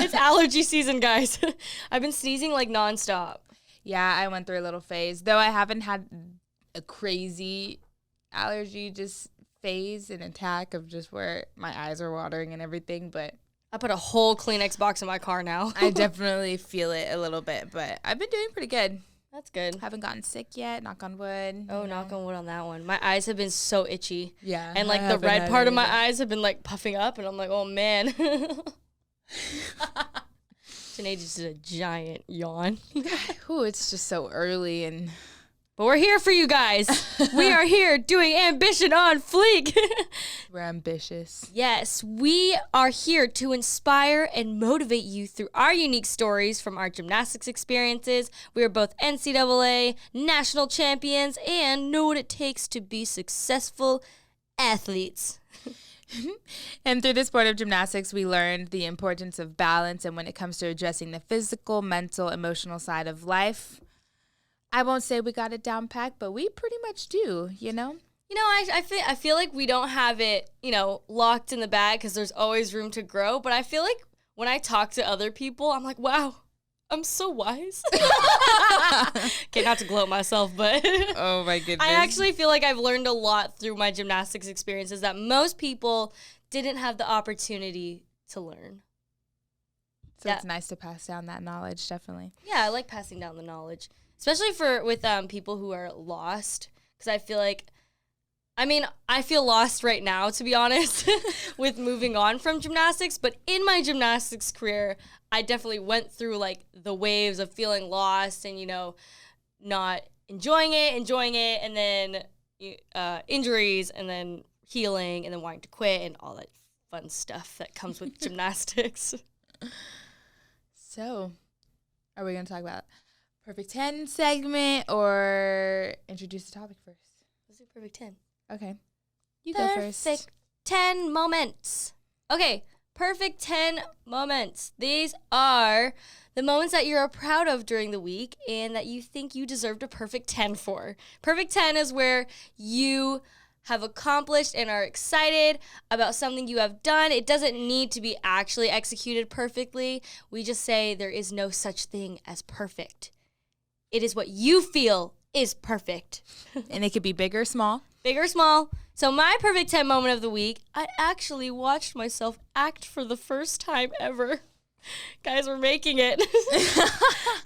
It's allergy season, guys. I've been sneezing like nonstop. Yeah, I went through a little phase. Though I haven't had a crazy allergy just phase and attack of just where my eyes are watering and everything. But I put a whole Kleenex box in my car now. I definitely feel it a little bit. But I've been doing pretty good. That's good. Haven't gotten sick yet. Knock on wood. Oh, knock on wood on that one. My eyes have been so itchy. Yeah. And like the red part of my eyes have been like puffing up. And I'm like, oh, man. Janay just did a giant yawn. Ooh, it's just so early and... But we're here for you guys. We are here doing Ambition on Fleek. We're ambitious. Yes, we are here to inspire and motivate you through our unique stories from our gymnastics experiences. We are both NCAA, national champions, and know what it takes to be successful athletes. And through the sport of gymnastics, we learned the importance of balance, and when it comes to addressing the physical, mental, emotional side of life, I won't say we got it down packed, but we pretty much do, you know? You know, I feel like we don't have it, you know, locked in the bag because there's always room to grow, but I feel like when I talk to other people, I'm like, wow, I'm so wise. Okay, not to gloat myself, but oh my goodness. I actually feel like I've learned a lot through my gymnastics experiences that most people didn't have the opportunity to learn. So it's nice to pass down that knowledge, definitely. Yeah, I like passing down the knowledge, especially with people who are lost, because I feel like, I feel lost right now, to be honest, with moving on from gymnastics. But in my gymnastics career, I definitely went through like the waves of feeling lost and, you know, not enjoying it, and then injuries, and then healing, and then wanting to quit, and all that fun stuff that comes with gymnastics. So, are we going to talk about Perfect 10 segment or introduce the topic first? Let's do Perfect 10. Okay. You go first. Perfect 10 moments. Okay, Perfect 10 moments. These are the moments that you're proud of during the week and that you think you deserved a perfect 10 for. Perfect 10 is where you have accomplished and are excited about something you have done. It doesn't need to be actually executed perfectly. We just say there is no such thing as perfect. It is what you feel is perfect. And it could be big or small. Big or small. So my perfect 10 moment of the week, I actually watched myself act for the first time ever. Guys, we're making it.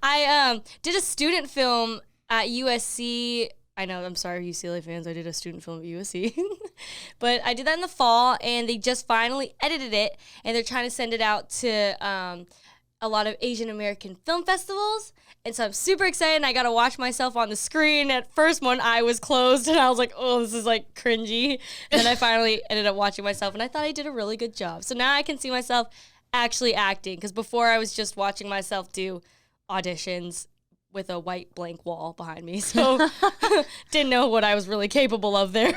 I did a student film at USC. I know, I'm sorry, UCLA fans. I did a student film at USC. But I did that in the fall, and they just finally edited it, and they're trying to send it out to a lot of Asian American film festivals. And so I'm super excited, and I got to watch myself on the screen. At first, one eye was closed, and I was like, oh, this is like cringy. And then I finally ended up watching myself, and I thought I did a really good job. So now I can see myself actually acting, because before I was just watching myself do auditions with a white blank wall behind me. So didn't know what I was really capable of there.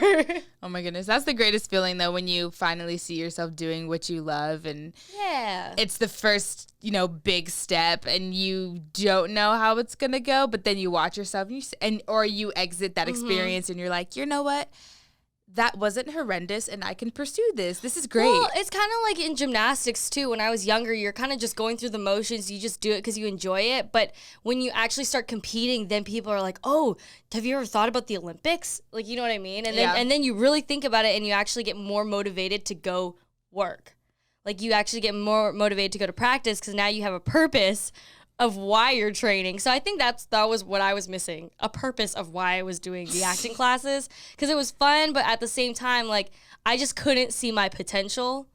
Oh my goodness. That's the greatest feeling though, when you finally see yourself doing what you love, and yeah, it's the first, big step, and you don't know how it's going to go, but then you watch yourself or you exit that experience and you're like, you know what? That wasn't horrendous, and I can pursue this. This is great. Well, it's kind of like in gymnastics, too. When I was younger, you're kind of just going through the motions. You just do it because you enjoy it. But when you actually start competing, then people are like, oh, have you ever thought about the Olympics? Like, you know what I mean? And then you really think about it, and you actually get more motivated to go work. Like, you actually get more motivated to go to practice because now you have a purpose of why you're training. So I think that was what I was missing, a purpose of why I was doing the acting classes, because it was fun, but at the same time, like, I just couldn't see my potential.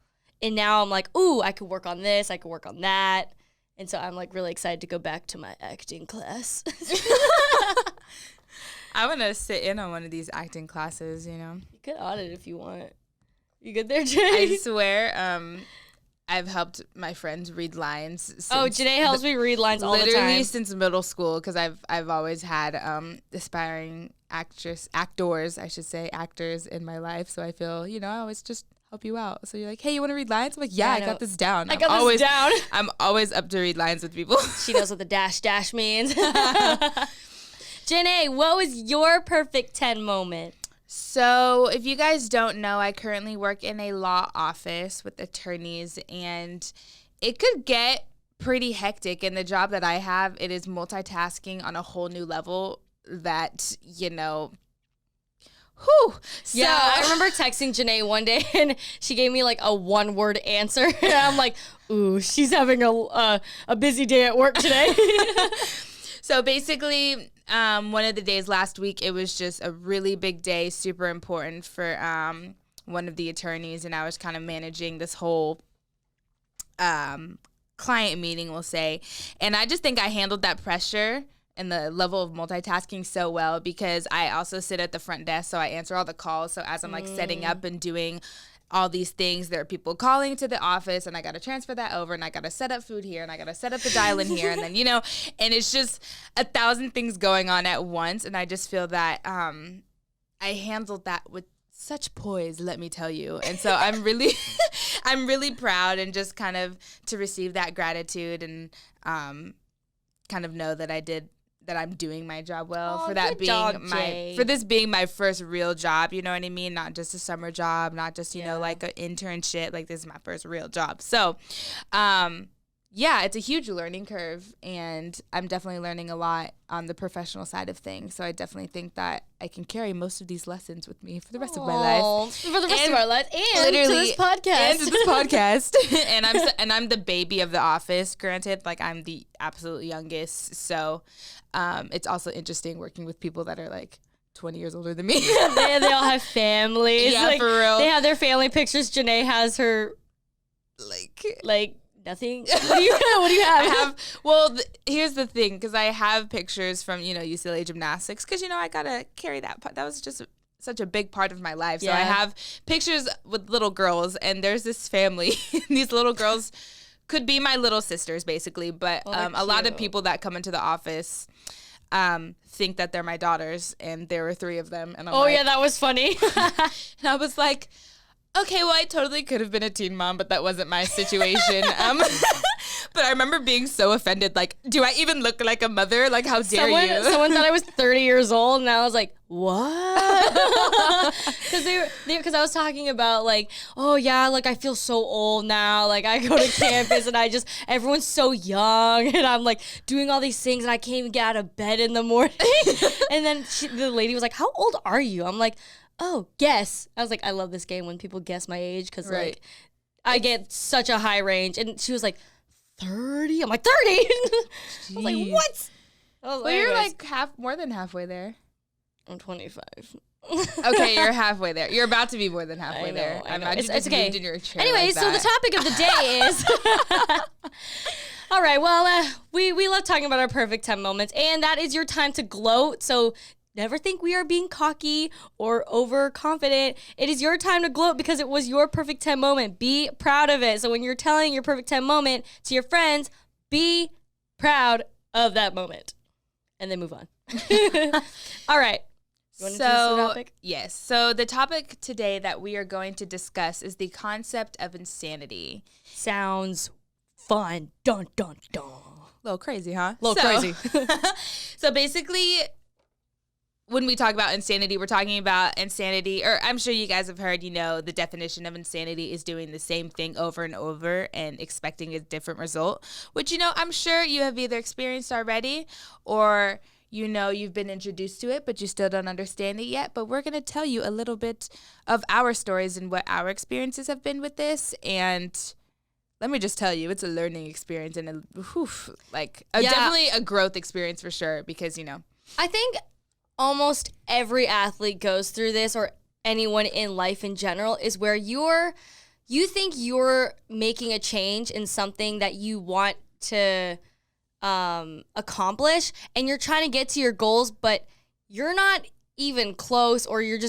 And now I'm like, ooh, I could work on this, I could work on that. And so I'm like really excited to go back to my acting class. I want to sit in on one of these acting classes, You could audit if you want. You good there, Jay? I swear, I've helped my friends read lines. Janay helps me read lines all the time. Literally since middle school, because I've always had aspiring actors in my life. So I feel, I always just help you out. So you're like, hey, you want to read lines? I'm like, yeah, I got this down. I got this down. I'm always up to read lines with people. She knows what the dash means. Janay, what was your perfect 10 moment? So if you guys don't know, I currently work in a law office with attorneys, and it could get pretty hectic. And the job that I have, it is multitasking on a whole new level that, whew. So, yeah, I remember texting Janay one day, and she gave me like a one-word answer, and I'm like, "Ooh, she's having a busy day at work today." So basically, one of the days last week, it was just a really big day, super important for one of the attorneys, and I was kind of managing this whole client meeting, we'll say, and I just think I handled that pressure and the level of multitasking so well, because I also sit at the front desk, so I answer all the calls. So as I'm like setting up and doing all these things, there are people calling to the office, and I got to transfer that over, and I got to set up food here, and I got to set up the dial-in here, and then, and it's just 1,000 things going on at once, and I just feel that I handled that with such poise, let me tell you. And so I'm really I'm really proud, and just kind of to receive that gratitude, and kind of know that I'm doing my job well, for that being for this being my first real job, you know what I mean? Not just a summer job, not just, like an internship, like this is my first real job. So, it's a huge learning curve, and I'm definitely learning a lot on the professional side of things. So I definitely think that I can carry most of these lessons with me for the rest of my life. For the rest of our lives, and to this podcast. And I'm the baby of the office, granted, like I'm the absolute youngest. So it's also interesting working with people that are like 20 years older than me. they all have families. Yeah, like, for real. They have their family pictures. Janay has her like nothing. What do you have? Here's the thing, because I have pictures from, UCLA gymnastics, because, I got to carry that part. That was just such a big part of my life. So I have pictures with little girls, and there's this family. These little girls could be my little sisters, basically. But a lot of people that come into the office think that they're my daughters, and there were 3 of them. And I'm that was funny. And I was like, okay, well, I totally could have been a teen mom, but that wasn't my situation. But I remember being so offended. Like, do I even look like a mother? Like, how dare you? Someone thought I was 30 years old, and I was like, what? Because I was talking about like, oh yeah, like I feel so old now. Like I go to campus, and everyone's so young, and I'm like doing all these things, and I can't even get out of bed in the morning. And then the lady was like, how old are you? I'm like, oh, guess. I was like, I love this game when people guess my age, because like I get such a high range. And she was like, 30? I'm like, 30? I was like, what? Well, you're like more than halfway there. I'm 25. Okay, you're halfway there. You're about to be more than halfway there. I know. It's okay. In your chair anyway, like so the topic of the day is... All right, well, we love talking about our perfect 10 moments, and that is your time to gloat. So never think we are being cocky or overconfident. It is your time to gloat because it was your perfect 10 moment. Be proud of it. So when you're telling your perfect 10 moment to your friends, be proud of that moment. And then move on. All right. You want to introduce the topic? Yes. So the topic today that we are going to discuss is the concept of insanity. Sounds fun. Dun, dun, dun. A little crazy, huh? A little crazy. So basically, when we talk about insanity, we're talking about insanity, or I'm sure you guys have heard, the definition of insanity is doing the same thing over and over and expecting a different result, which, I'm sure you have either experienced already, or, you've been introduced to it, but you still don't understand it yet. But we're going to tell you a little bit of our stories and what our experiences have been with this. And let me just tell you, it's a learning experience and definitely a growth experience for sure, because, I think almost every athlete goes through this, or anyone in life in general, is where you think you're making a change in something that you want to accomplish, and you're trying to get to your goals, but you're not even close, or you're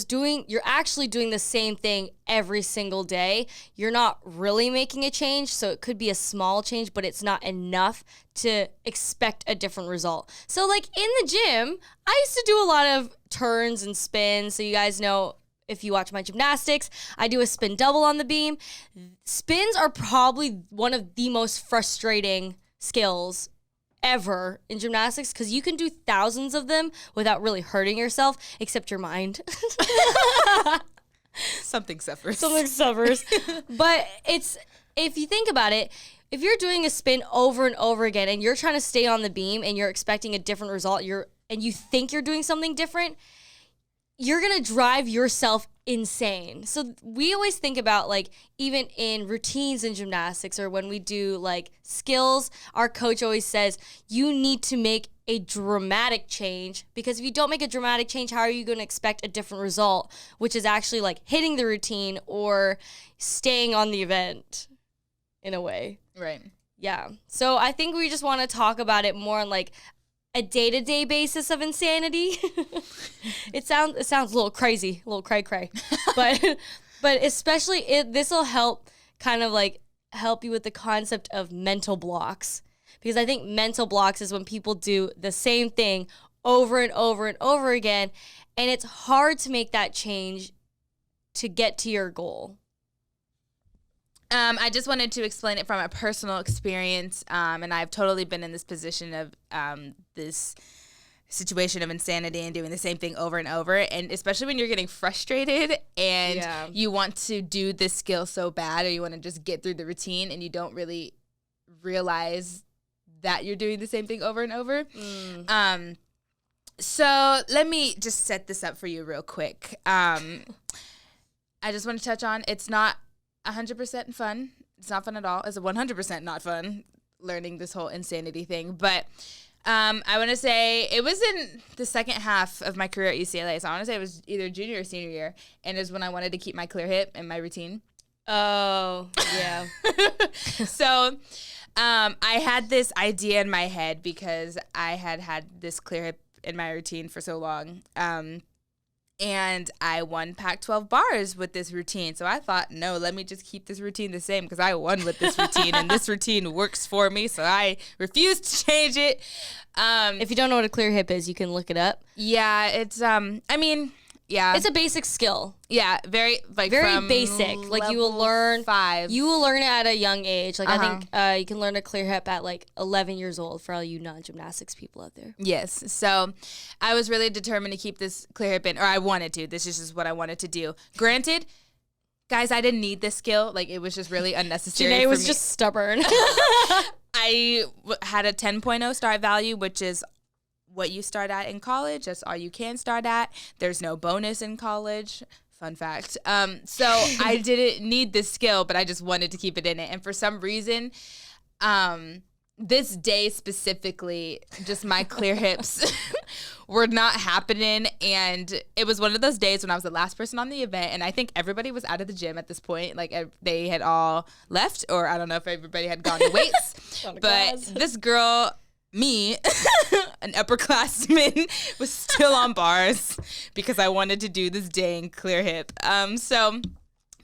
actually doing the same thing every single day. You're not really making a change, so it could be a small change, but it's not enough to expect a different result. So like in the gym, I used to do a lot of turns and spins. So you guys know, if you watch my gymnastics, I do a spin double on the beam. Spins are probably one of the most frustrating skills ever in gymnastics, because you can do thousands of them without really hurting yourself, except your mind. Something suffers. But if you think about it, if you're doing a spin over and over again and you're trying to stay on the beam and you're expecting a different result, and you think you're doing something different, you're going to drive yourself insane. So we always think about, like, even in routines in gymnastics or when we do like skills, our coach always says you need to make a dramatic change, because if you don't make a dramatic change, how are you going to expect a different result, which is actually like hitting the routine or staying on the event in a way. Right. Yeah. So I think we just want to talk about it more on like a day-to-day basis of insanity. It sounds a little crazy, a little cray-cray. but especially this will help kind of like help you with the concept of mental blocks. Because I think mental blocks is when people do the same thing over and over and over again, and it's hard to make that change to get to your goal. I just wanted to explain it from a personal experience, and I've totally been in this position of this situation of insanity and doing the same thing over and over, and especially when you're getting frustrated and you want to do this skill so bad, or you want to just get through the routine and you don't really realize that you're doing the same thing over and over. So let me just set this up for you real quick. I just want to touch on, it's not 100% fun. It's not fun at all. It's 100% not fun learning this whole insanity thing. But I want to say it was in the second half of my career at UCLA. So I want to say it was either junior or senior year. And it was when I wanted to keep my clear hip in my routine. Oh, yeah. So I had this idea in my head because I had this clear hip in my routine for so long. And I won Pac-12 bars with this routine. So I thought, no, let me just keep this routine the same because I won with this routine and this routine works for me. So I refuse to change it. If you don't know what a clear hip is, you can look it up. Yeah, it's, yeah. It's a basic skill. Yeah, very basic. Like you will learn 5. You will learn it at a young age. Like I think you can learn a clear hip at like 11 years old for all you non-gymnastics people out there. Yes. So I was really determined to keep this clear hip in, or I wanted to. This is just what I wanted to do. Granted, guys, I didn't need this skill. Like it was just really unnecessary. Janay was just stubborn. I had a 10.0 start value, which is what you start at in college. That's all you can start at. There's no bonus in college. Fun fact. So I didn't need this skill, but I just wanted to keep it in it. And for some reason, this day specifically, just my clear hips were not happening. And it was one of those days when I was the last person on the event. And I think everybody was out of the gym at this point. Like they had all left, or I don't know if everybody had gone to weights. But this girl, me, an upperclassman, was still on bars because I wanted to do this dang clear hip. So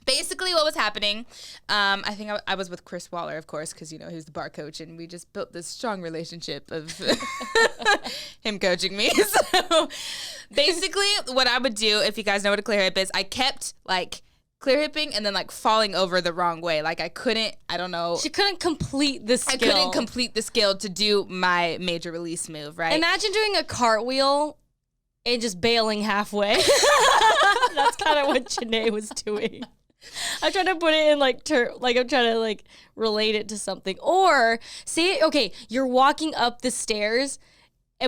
basically what was happening, I think I was with Chris Waller, of course, because, you know, he was the bar coach, and we just built this strong relationship of him coaching me. So basically what I would do, if you guys know what a clear hip is, I kept, like, clear hipping and then like falling over the wrong way. Like I don't know. She couldn't complete the skill. I couldn't complete the skill to do my major release move, right? Imagine doing a cartwheel and just bailing halfway. That's kind of what Janay was doing. I'm trying to put it in like I'm trying to like relate it to something. Or say, okay, you're walking up the stairs,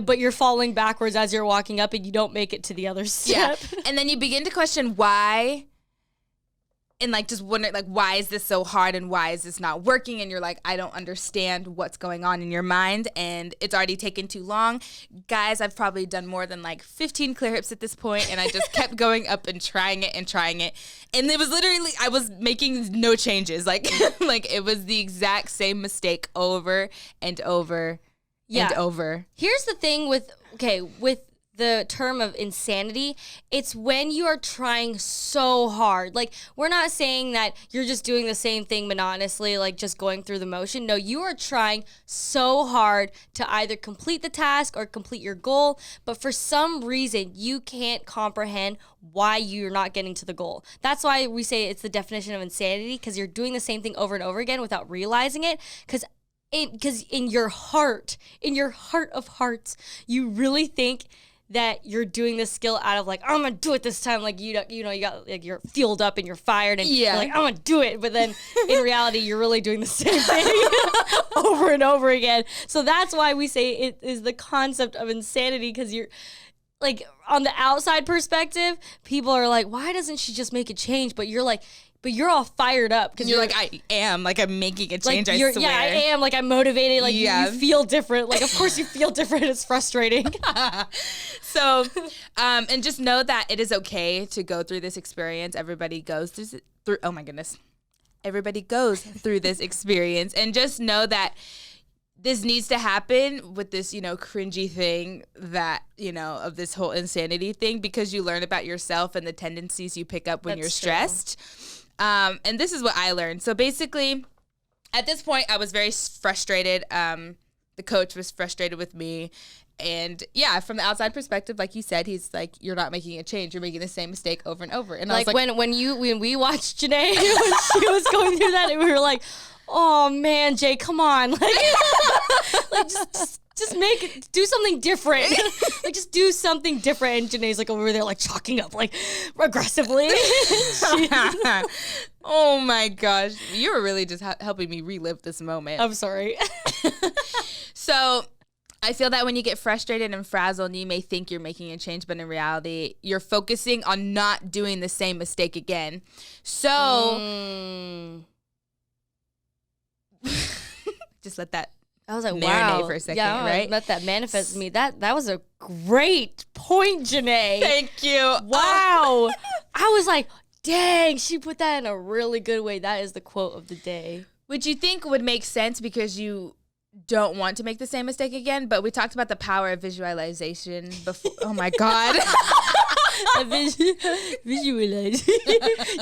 but you're falling backwards as you're walking up and you don't make it to the other step. Yeah. And then you begin to question why. And like just wonder, like, why is this so hard and why is this not working? And you're like, I don't understand what's going on in your mind, and it's already taken too long. Guys, I've probably done more than like 15 clear hips at this point, and I just kept going up and trying it. And it was literally, I was making no changes. Like, like it was the exact same mistake over and over and over. Here's the thing with the term of insanity, it's when you are trying so hard. Like, we're not saying that you're just doing the same thing monotonously, like just going through the motion. No, you are trying so hard to either complete the task or complete your goal, but for some reason, you can't comprehend why you're not getting to the goal. That's why we say it's the definition of insanity, because you're doing the same thing over and over again without realizing it, because in your heart of hearts, you really think that you're doing this skill out of like, I'm gonna do it this time. Like you got like you're fueled up and you're fired and you're like, I'm gonna do it. But then in reality, you're really doing the same thing over and over again. So that's why we say it is the concept of insanity, because you're like, on the outside perspective, people are like, why doesn't she just make a change? But you're like, but you're all fired up because you're like, I am like, I'm making a change. I swear. Yeah, I am like, I'm motivated. Like you feel different. Like, of course you feel different. It's frustrating. So, and just know that it is okay to go through this experience. Everybody goes through. Oh my goodness, everybody goes through this experience, and just know that this needs to happen with this, cringy thing that, of this whole insanity thing, because you learn about yourself and the tendencies you pick up when you're stressed. And this is what I learned. So basically, at this point, I was very frustrated. The coach was frustrated with me. And yeah, from the outside perspective, like you said, he's like, you're not making a change. You're making the same mistake over and over. And like, I was like, when we watched Janay, when she was going through that, and we were like, oh man, Jay, come on. Like just do something different. Like, just do something different. And Janay's like over there, like chalking up, like aggressively. Oh my gosh. You were really just helping me relive this moment. I'm sorry. So I feel that when you get frustrated and frazzled, you may think you're making a change, but in reality, you're focusing on not doing the same mistake again. So just let that I was like, marinate wow. for a second, yeah, right? Let that manifest in me. That was a great point, Janay. Thank you. Wow. I was like, dang, she put that in a really good way. That is the quote of the day. Which you think would make sense because you don't want to make the same mistake again, but we talked about the power of visualization before. Oh my God. Visualize.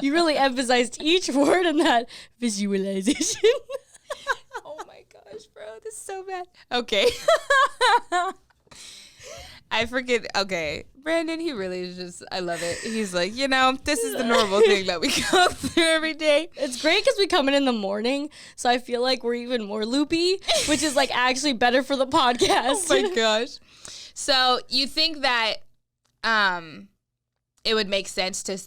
You really emphasized each word in that visualization. Oh my gosh, bro, this is so bad. Okay. I forget. Okay. Brandon, he really is just, I love it. He's like, this is the normal thing that we go through every day. It's great because we come in the morning, so I feel like we're even more loopy, which is like actually better for the podcast. Oh my gosh. So you think that it would make sense to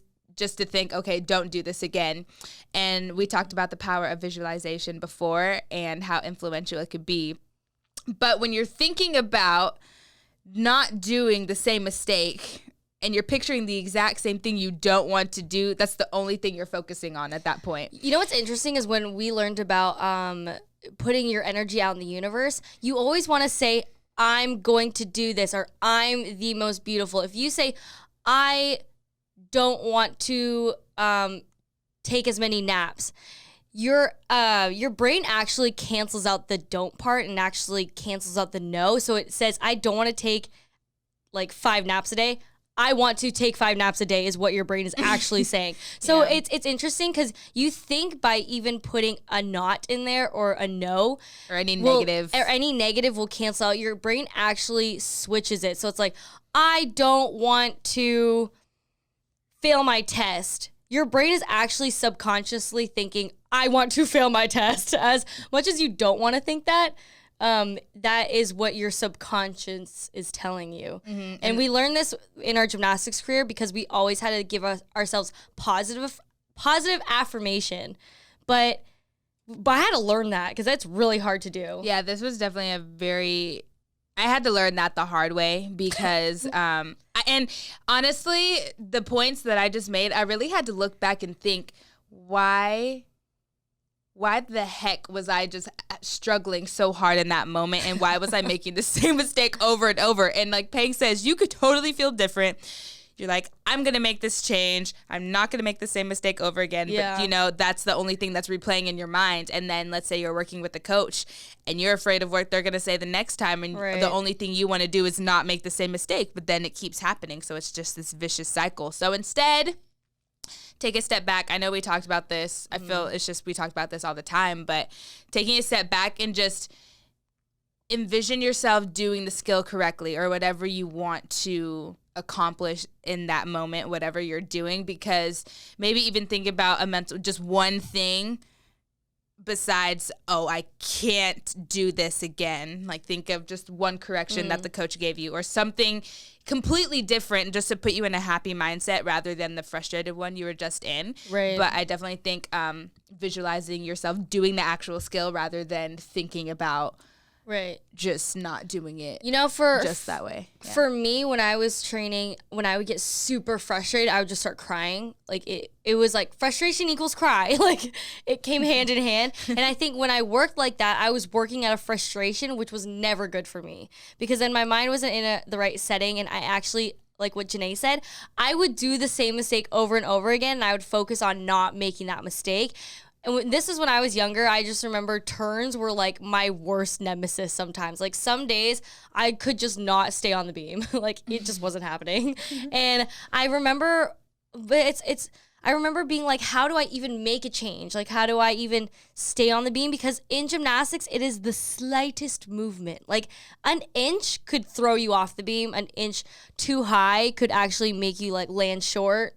think, okay, don't do this again. And we talked about the power of visualization before and how influential it could be. But when you're thinking about not doing the same mistake and you're picturing the exact same thing you don't want to do, that's the only thing you're focusing on at that point. You know what's interesting is when we learned about putting your energy out in the universe, you always want to say, I'm going to do this, or I'm the most beautiful. If you say, I don't want to take as many naps, your brain actually cancels out the don't part and actually cancels out the no. So it says, I don't want to take like 5 naps a day. I want to take 5 naps a day is what your brain is actually saying. So it's interesting because you think by even putting a not in there or a no or any negative will cancel out. Your brain actually switches it. So it's like, I don't want to fail my test. Your brain is actually subconsciously thinking, I want to fail my test. As much as you don't want to think that, that is what your subconscious is telling you. Mm-hmm. And we learned this in our gymnastics career because we always had to give ourselves positive affirmation. But I had to learn that because that's really hard to do. Yeah, this was definitely I had to learn that the hard way because, and honestly, the points that I just made, I really had to look back and think, why the heck was I just struggling so hard in that moment? And why was I making the same mistake over and over? And like Peng says, you could totally feel different. You're like, I'm going to make this change. I'm not going to make the same mistake over again. Yeah. But, that's the only thing that's replaying in your mind. And then let's say you're working with a coach and you're afraid of what they're going to say the next time. And the only thing you want to do is not make the same mistake. But then it keeps happening. So it's just this vicious cycle. So instead, take a step back. I know we talked about this. I feel it's just we talked about this all the time. But taking a step back and just envision yourself doing the skill correctly or whatever you want to accomplish in that moment, whatever you're doing, because maybe even think about just one thing besides, oh, I can't do this again. Like, think of just one correction that the coach gave you or something completely different just to put you in a happy mindset rather than the frustrated one you were just in. Right. But I definitely think visualizing yourself doing the actual skill rather than thinking about just not doing it, for just that way. Yeah. For me, when I was training, when I would get super frustrated, I would just start crying. Like it was like frustration equals cry. Like it came hand in hand. And I think when I worked like that, I was working out of frustration, which was never good for me because then my mind wasn't in the right setting. And I actually, like what Janay said, I would do the same mistake over and over again. And I would focus on not making that mistake. And this is when I was younger. I just remember turns were like my worst nemesis sometimes. Like some days I could just not stay on the beam. Like it just wasn't happening. And I remember, but I remember being like, how do I even make a change? Like, how do I even stay on the beam? Because in gymnastics, it is the slightest movement. Like an inch could throw you off the beam. An inch too high could actually make you like land short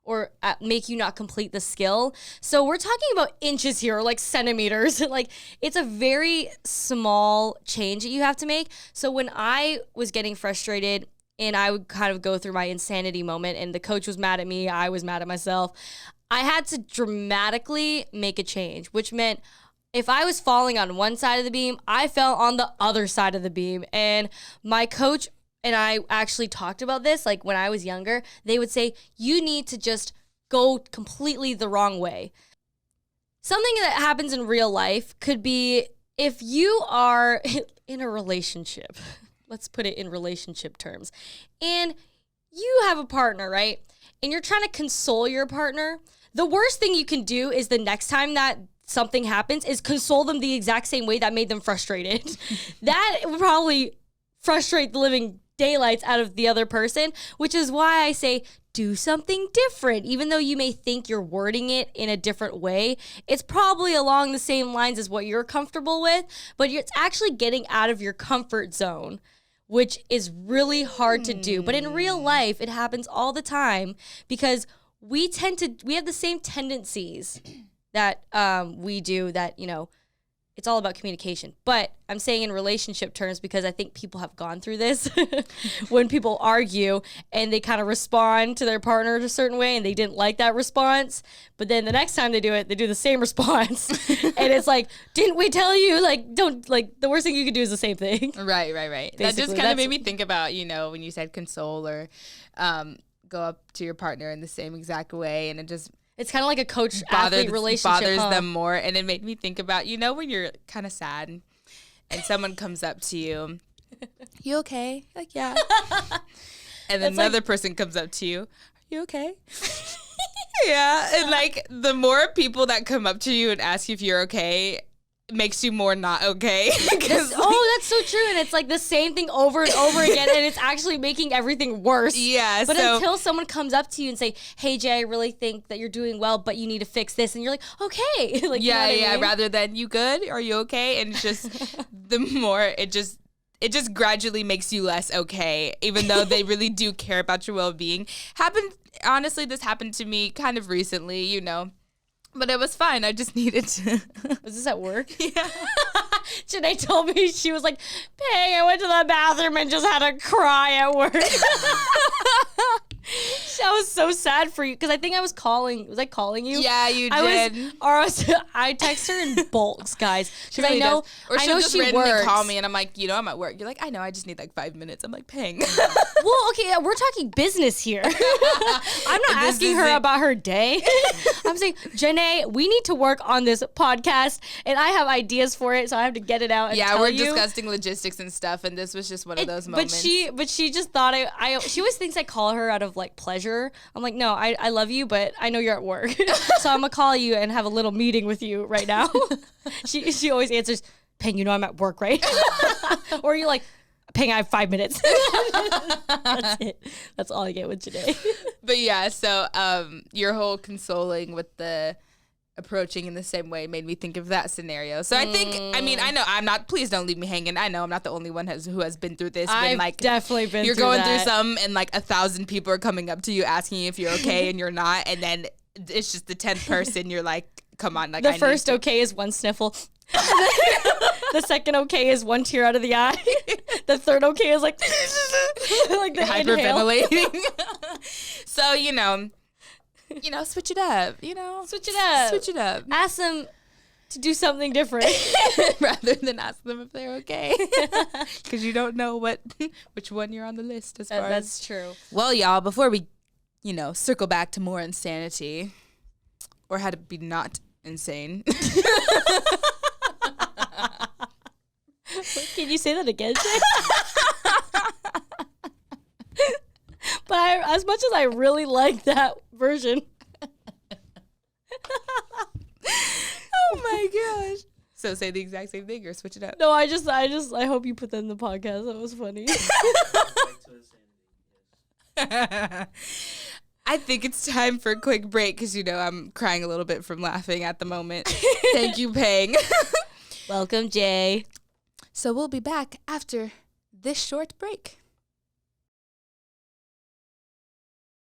or make you not complete the skill. So we're talking about inches here, or like centimeters. Like it's a very small change that you have to make. So when I was getting frustrated and I would kind of go through my insanity moment and the coach was mad at me, I was mad at myself, I had to dramatically make a change, which meant if I was falling on one side of the beam, I fell on the other side of the beam. And my coach and I actually talked about this, like when I was younger, they would say, you need to just go completely the wrong way. Something that happens in real life could be if you are in a relationship, let's put it in relationship terms, and you have a partner, right? And you're trying to console your partner. The worst thing you can do is the next time that something happens is console them the exact same way that made them frustrated. That would probably frustrate the living daylights out of the other person, which is why I say do something different. Even though you may think you're wording it in a different way, it's probably along the same lines as what you're comfortable with, but it's actually getting out of your comfort zone, which is really hard to do. But in real life, it happens all the time because we have the same tendencies that we do that, it's all about communication. But I'm saying in relationship terms because I think people have gone through this when people argue and they kind of respond to their partner in a certain way and they didn't like that response. But then the next time they do it, they do the same response. And it's like, didn't we tell you? Like, don't, like, the worst thing you could do is the same thing. Right. That just kind of made me think about, when you said console or go up to your partner in the same exact way. And it's kind of like a coach-athlete relationship. Bothers them more. And it made me think about, when you're kind of sad and someone comes up to you, you okay? Like, yeah. And then another person comes up to you, are you okay? Yeah. And like the more people that come up to you and ask you if you're okay, makes you more not okay. That's so true. And it's like the same thing over and over again, and it's actually making everything worse. Yeah. But until someone comes up to you and say, hey Jay, I really think that you're doing well, but you need to fix this, and you're like, okay. Like, yeah, you know what I mean? Rather than you good? Are you okay? And it's just the more it just gradually makes you less okay, even though they really do care about your well-being. Honestly, this happened to me kind of recently, But it was fine. I just needed to. Was this at work? Yeah. Janay told me, she was like, Peng, I went to the bathroom and just had a cry at work. I was so sad for you because I think I was calling. Was I calling you? Yeah, you did. I text her in bulks, guys, because really I know. Or I know just she randomly works. call me and I'm like, I'm at work. You're like, I know. I just need like 5 minutes. I'm like, Peng. Well, okay, yeah, we're talking business here. I'm not asking her about her day. I'm saying, Janay, we need to work on this podcast, and I have ideas for it, so I have to get it out and tell we're you. discussing logistics and stuff, and this was just one of those moments. But she just thought she always thinks I call her out of like pleasure. I'm like, no, I love you, but I know you're at work, so I'm gonna call you and have a little meeting with you right now. She always answers, Peng, I'm at work, right? Or you're like, Peng, I have 5 minutes. That's it. That's all I get with today. But yeah, so your whole consoling with the approaching in the same way made me think of that scenario. So I think, I know I'm not, please don't leave me hanging. I know I'm not the only one who has been through this. I've definitely been through that. You're going through some and like 1,000 people are coming up to you asking you if you're okay and you're not. And then it's just the 10th person. You're like, come on. Like the first okay is one sniffle. The second okay is one tear out of the eye. The third okay is like the hyperventilating. So, switch it up, Switch it up. Switch it up. Ask them to do something different. Rather than ask them if they're okay. Because you don't know which one you're on the list as far as. That's true. Well, y'all, before we, circle back to more insanity or how to be not insane. Can you say that again, Jay? But as much as I really like that version. Oh my gosh. So say the exact same thing or switch it up. No, I hope you put that in the podcast. That was funny. I think it's time for a quick break because, I'm crying a little bit from laughing at the moment. Thank you, Peng. Welcome, Jay. So we'll be back after this short break.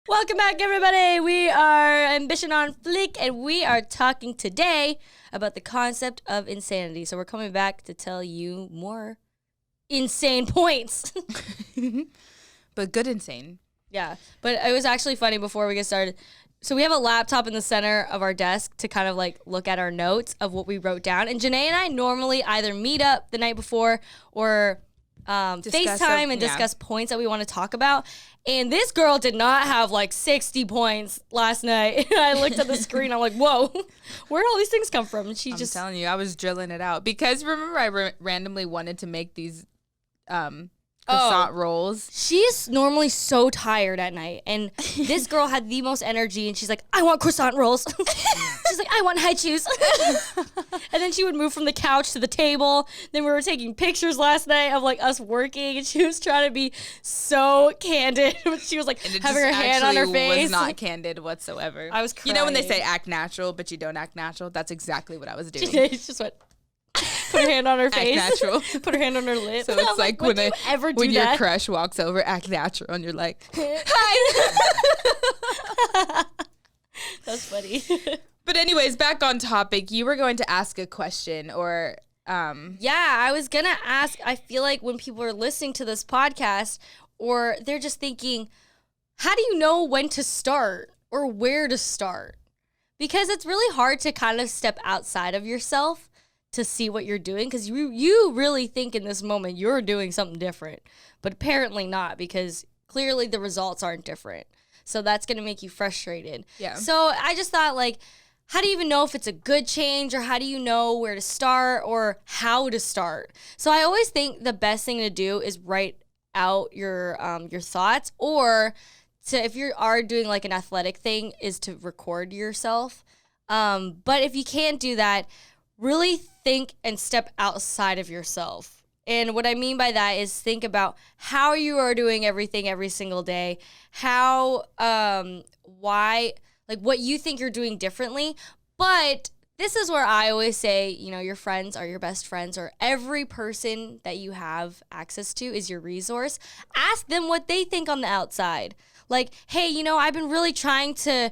Welcome back, everybody. We are Ambition on Fleek, and we are talking today about the concept of insanity. So we're coming back to tell you more insane points. But good insane. Yeah, but it was actually funny before we get started. So we have a laptop in the center of our desk to kind of like look at our notes of what we wrote down. And Janay and I normally either meet up the night before or FaceTime and discuss points that we want to talk about. And this girl did not have like 60 points last night. I looked at the screen. I'm like, whoa, where did all these things come from? And I'm telling you, I was drilling it out. Because remember, I randomly wanted to make these croissant rolls. She's normally so tired at night. And this girl had the most energy. And she's like, I want croissant rolls. She's like, I want high chews. And then she would move from the couch to the table. Then we were taking pictures last night of like us working. And she was trying to be so candid. She was like having her hand on her face. Was not candid whatsoever. I was crying. You know when they say act natural, but you don't act natural? That's exactly what I was doing. She just went. Put her hand on her face. Act natural. Put her hand on her lip. So it's like when your crush walks over, act natural, and you're like, hi. That's funny. But anyways, back on topic. You were going to ask a question or... Yeah, I was going to ask, I feel like when people are listening to this podcast or they're just thinking, how do you know when to start or where to start? Because it's really hard to kind of step outside of yourself to see what you're doing because you really think in this moment you're doing something different, but apparently not because clearly the results aren't different. So that's going to make you frustrated. Yeah. So I just thought like, how do you even know if it's a good change or how do you know where to start or how to start? So I always think the best thing to do is write out your thoughts or if you are doing like an athletic thing is to record yourself. But if you can't do that, really think and step outside of yourself. And what I mean by that is think about how you are doing everything every single day, how, why, like what you think you're doing differently. But this is where I always say, your friends are your best friends or every person that you have access to is your resource. Ask them what they think on the outside. Like, hey, I've been really trying to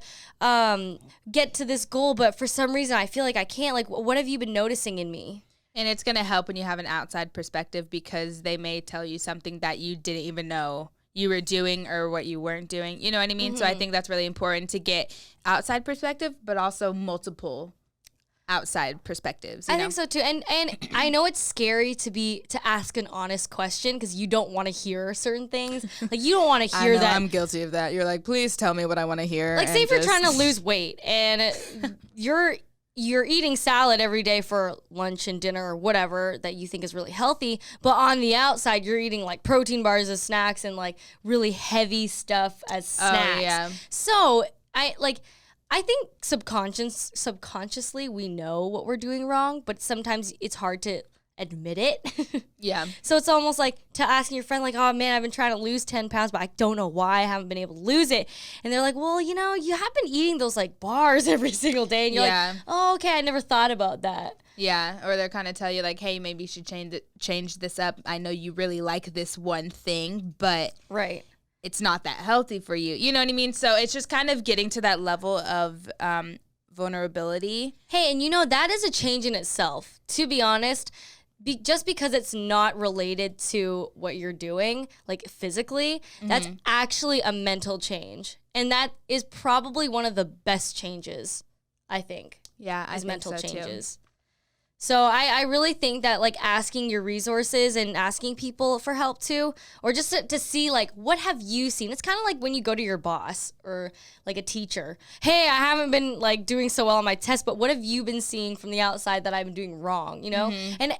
get to this goal, but for some reason I feel like I can't. Like, what have you been noticing in me? And it's going to help when you have an outside perspective because they may tell you something that you didn't even know you were doing or what you weren't doing. You know what I mean? Mm-hmm. So I think that's really important to get outside perspective, but also multiple outside perspectives. I think so too. And I know it's scary to ask an honest question because you don't want to hear certain things. Like you don't want to hear that. I'm guilty of that. You're like, please tell me what I want to hear. Like say if you're trying to lose weight and you're eating salad every day for lunch and dinner or whatever that you think is really healthy, but on the outside you're eating like protein bars as snacks and like really heavy stuff as snacks. Oh, yeah. So I think subconsciously we know what we're doing wrong, but sometimes it's hard to admit it. Yeah. So it's almost like to asking your friend like, oh man, I've been trying to lose 10 pounds, but I don't know why I haven't been able to lose it. And they're like, well, you have been eating those like bars every single day. And you're like, oh, okay, I never thought about that. Yeah. Or they're kind of tell you like, hey, maybe you should change this up. I know you really like this one thing, but right. It's not that healthy for you. You know what I mean? So it's just kind of getting to that level of vulnerability. Hey, and that is a change in itself, to be honest. Just because it's not related to what you're doing, like physically, that's actually a mental change. And that is probably one of the best changes, I think. Yeah, I think mental so changes. Too. So I really think that like asking your resources and asking people for help too, or just to see like, what have you seen? It's kind of like when you go to your boss or like a teacher. Hey, I haven't been like doing so well on my test, but what have you been seeing from the outside that I've been doing wrong? And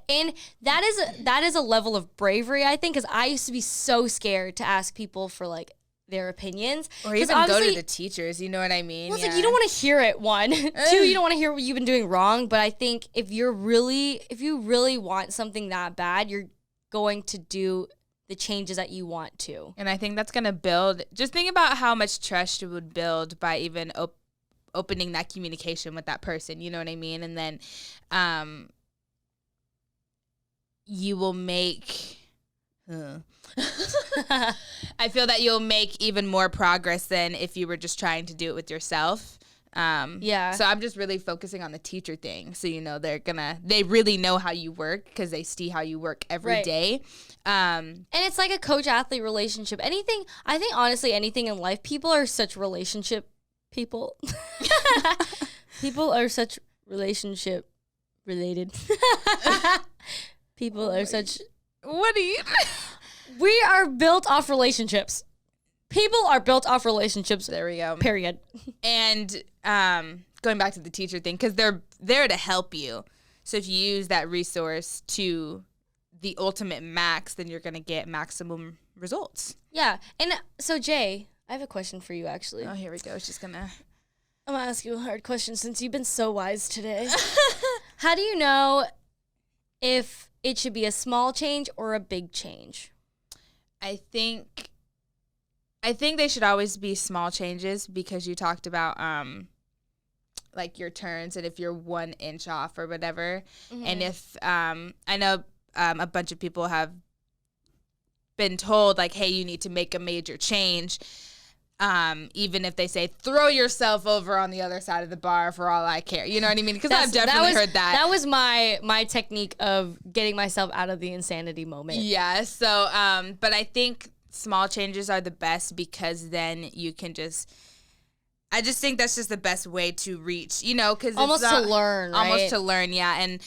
that is a level of bravery, I think, because I used to be so scared to ask people for like their opinions, or even go to the teachers, you know what I mean? Well, it's like you don't want to hear it, one. Two, you don't want to hear what you've been doing wrong. But I think if you really want something that bad, you're going to do the changes that you want to. And I think that's going to build, just think about how much trust it would build by even opening that communication with that person, you know what I mean? And then you will make... I feel that you'll make even more progress than if you were just trying to do it with yourself. So I'm just really focusing on the teacher thing. So, they really know how you work because they see how you work every day. And it's like a coach-athlete relationship. I think honestly, anything in life, people are such relationship people. People are such relationship related. People are such... What are you... We are built off relationships. People are built off relationships. There we go. Period. And going back to the teacher thing, because they're there to help you. So if you use that resource to the ultimate max, then you're going to get maximum results. Yeah. And so, Jay, I have a question for you, actually. Oh, here we go. I'm going to ask you a hard question since you've been so wise today. How do you know if it should be a small change or a big change? I think they should always be small changes because you talked about like your turns and if you're 1 inch off or whatever. Mm-hmm. And if I know a bunch of people have been told like, hey, you need to make a major change. Even if they say throw yourself over on the other side of the bar for all I care, you know what I mean? Because I've definitely heard that. That was my technique of getting myself out of the insanity moment. Yeah. So, but I think small changes are the best because then you can I just think that's just the best way to reach, because almost to learn, right? Almost to learn, yeah. And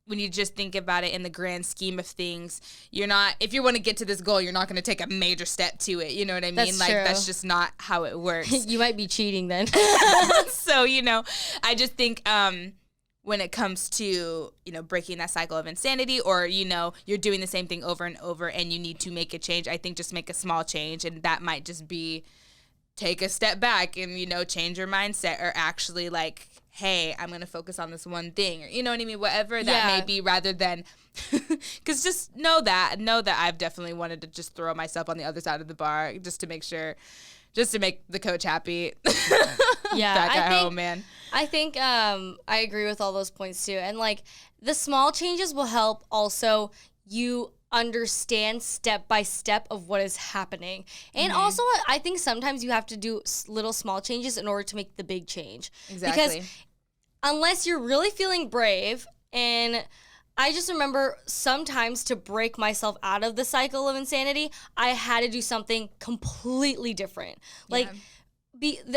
when you just think about it in the grand scheme of things, if you want to get to this goal, you're not going to take a major step to it. You know what I mean? That's true. That's just not how it works. You might be cheating then. So, I just think when it comes to, breaking that cycle of insanity or, you're doing the same thing over and over and you need to make a change, I think just make a small change. And that might just be take a step back and, change your mindset or actually like, hey, I'm going to focus on this one thing, or you know what I mean? Whatever that may be, rather than, because just know that I've definitely wanted to just throw myself on the other side of the bar just to make the coach happy. Yeah. Back at home, man. I think I agree with all those points too. And like the small changes will help also you understand step by step of what is happening. And also I think sometimes you have to do little small changes in order to make the big change. Exactly. Because unless you're really feeling brave, and I just remember sometimes to break myself out of the cycle of insanity, I had to do something completely different. Like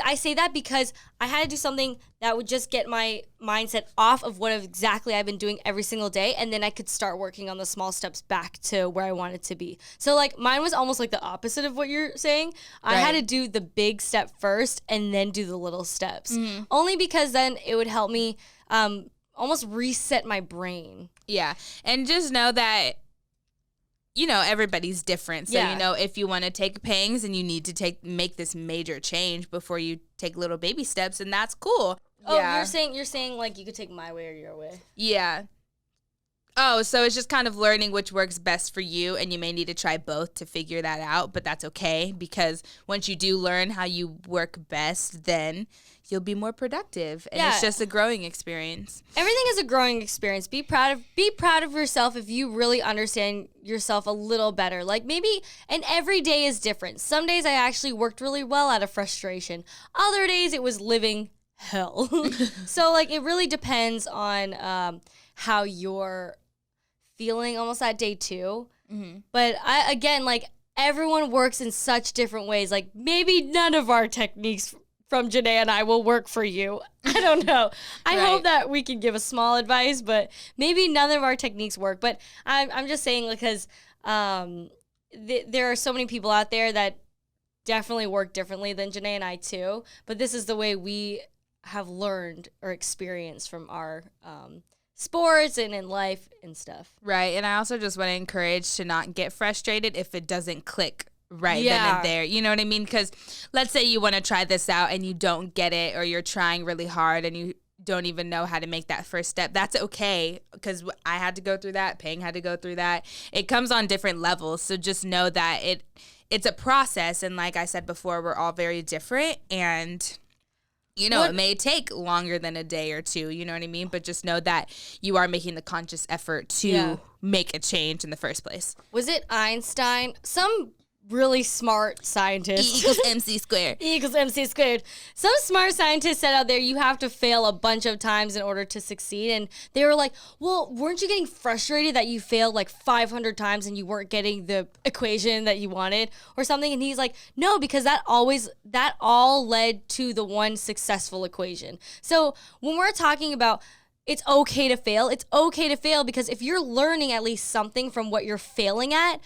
I say that because I had to do something that would just get my mindset off of what exactly I've been doing every single day, and then I could start working on the small steps back to where I wanted to be. So like mine was almost like the opposite of what you're saying. Right. I had to do the big step first and then do the little steps. Mm-hmm. Only because then it would help me almost reset my brain. Yeah. And just know that everybody's different. So, if you want to take pangs and you need to make this major change before you take little baby steps, and that's cool. Oh, yeah. You're saying like you could take my way or your way. Yeah. Oh, so it's just kind of learning which works best for you, and you may need to try both to figure that out, but that's okay because once you do learn how you work best, then you'll be more productive, and it's just a growing experience. Everything is a growing experience. Be proud of yourself if you really understand yourself a little better. Like maybe, and every day is different. Some days I actually worked really well out of frustration. Other days it was living hell. So like it really depends on how you're feeling almost that day too. But again, like everyone works in such different ways. Like maybe none of our techniques from Janay and I will work for you. I don't know. I hope that we can give a small advice, but maybe none of our techniques work. But I'm just saying because there are so many people out there that definitely work differently than Janay and I too. But this is the way we have learned or experienced from our sports and in life and stuff. Right. And I also just want to encourage to not get frustrated if it doesn't click right then and there. You know what I mean? Because let's say you want to try this out and you don't get it, or you're trying really hard and you don't even know how to make that first step. That's okay, because I had to go through that. Peng had to go through that. It comes on different levels. So just know that it's a process. And like I said before, we're all very different. And you know, it may take longer than a day or two, you know what I mean? But just know that you are making the conscious effort to make a change in the first place. Was it Einstein? Some really smart scientist. E equals MC squared. E equals MC squared. Some smart scientist said out there, you have to fail a bunch of times in order to succeed. And they were like, well, weren't you getting frustrated that you failed like 500 times and you weren't getting the equation that you wanted or something? And he's like, no, because that all led to the one successful equation. So when we're talking about it's okay to fail. It's okay to fail because if you're learning at least something from what you're failing at,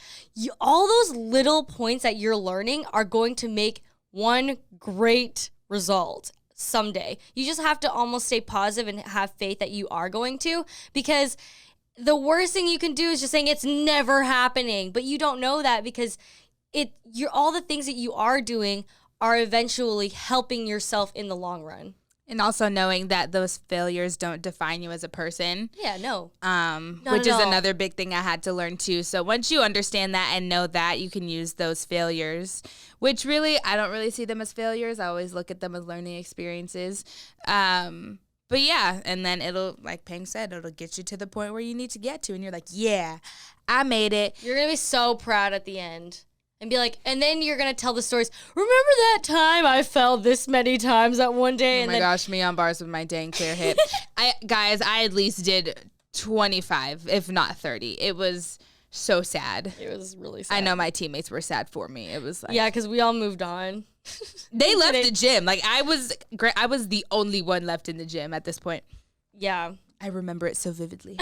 all those little points that you're learning are going to make one great result someday. You just have to almost stay positive and have faith that you are going to, because the worst thing you can do is just saying it's never happening, but you don't know that because all the things that you are doing are eventually helping yourself in the long run. And also knowing that those failures don't define you as a person. Yeah, no. Which is another big thing I had to learn too. So once you understand that and know that, you can use those failures, which really, I don't really see them as failures. I always look at them as learning experiences. But yeah, and then it'll, like Peng said, it'll get you to the point where you need to get to. And you're like, yeah, I made it. You're going to be so proud at the end. And be like, and then you're going to tell the stories. Remember that time I fell this many times that one day? Oh my gosh, me on bars with my dang clear hip. I at least did 25, if not 30. It was so sad. It was really sad. I know my teammates were sad for me. It was like, yeah, because we all moved on. They left the gym. Like I was the only one left in the gym at this point. Yeah. I remember it so vividly.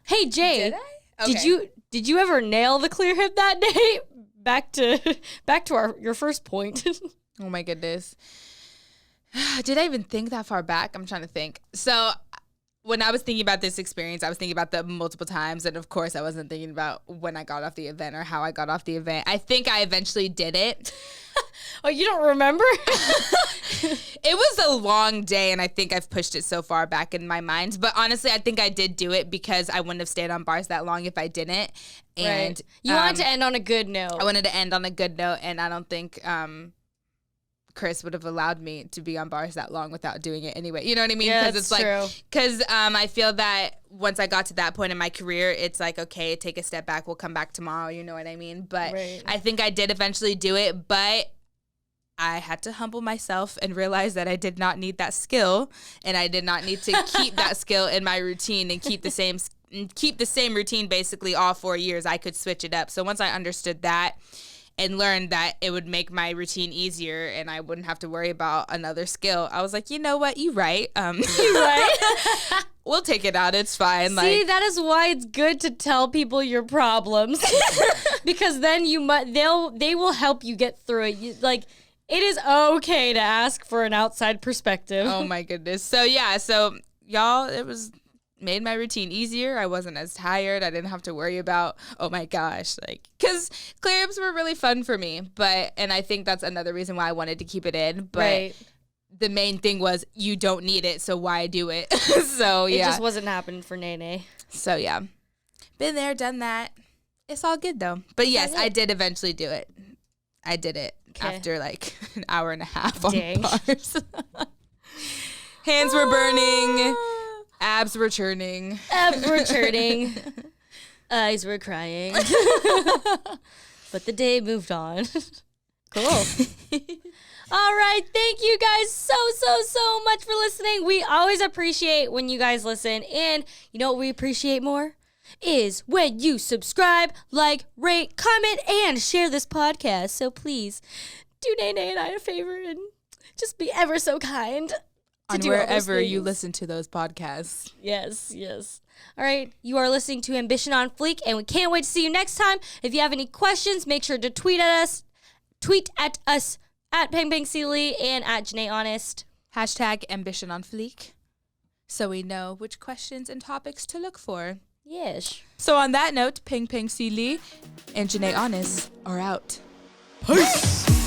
Hey, Jay. Did I? Okay. Did you ever nail the clear hip that day? Back to your first point. Oh my goodness. Did I even think that far back? I'm trying to think. So when I was thinking about this experience, I was thinking about the multiple times. And of course, I wasn't thinking about when I got off the event or how I got off the event. I think I eventually did it. Oh, you don't remember? It was a long day, and I think I've pushed it so far back in my mind. But honestly, I think I did do it because I wouldn't have stayed on bars that long if I didn't. And right. You wanted to end on a good note. I wanted to end on a good note, and I don't think Chris would have allowed me to be on bars that long without doing it anyway. You know what I mean? Yeah, that's true. Because I feel that once I got to that point in my career, it's like, okay, take a step back. We'll come back tomorrow. You know what I mean? But I think I did eventually do it, but I had to humble myself and realize that I did not need that skill, and I did not need to keep that skill in my routine and keep the same routine basically all 4 years. I could switch it up. So once I understood that and learned that it would make my routine easier and I wouldn't have to worry about another skill, I was like, you know what? You right. You right. We'll take it out. It's fine. See, that is why it's good to tell people your problems, because then they will help you get through it. It is okay to ask for an outside perspective. Oh my goodness. So yeah, y'all, it made my routine easier. I wasn't as tired. I didn't have to worry about, oh my gosh, because clear hips were really fun for me. And I think that's another reason why I wanted to keep it in. But the main thing was you don't need it, so why do it? So yeah. It just wasn't happening for Nene. So yeah. Been there, done that. It's all good though. But yes, I did eventually do it. I did it after an hour and a half on bars. Hands were burning. Abs were churning. Eyes were crying. But the day moved on. Cool. All right. Thank you guys so much for listening. We always appreciate when you guys listen. And you know what we appreciate more? Is when you subscribe, like, rate, comment, and share this podcast. So please do Janay and I a favor and just be ever so kind. On wherever you listen to those podcasts. Yes. All right. You are listening to Ambition on Fleek, and we can't wait to see you next time. If you have any questions, make sure to tweet at us. Tweet at us at Peng Peng Sealy and at Janay Honest. Hashtag Ambition on Fleek. So we know which questions and topics to look for. Yes. So on that note, Peng Peng Sealy and Janay Honest are out. Peace.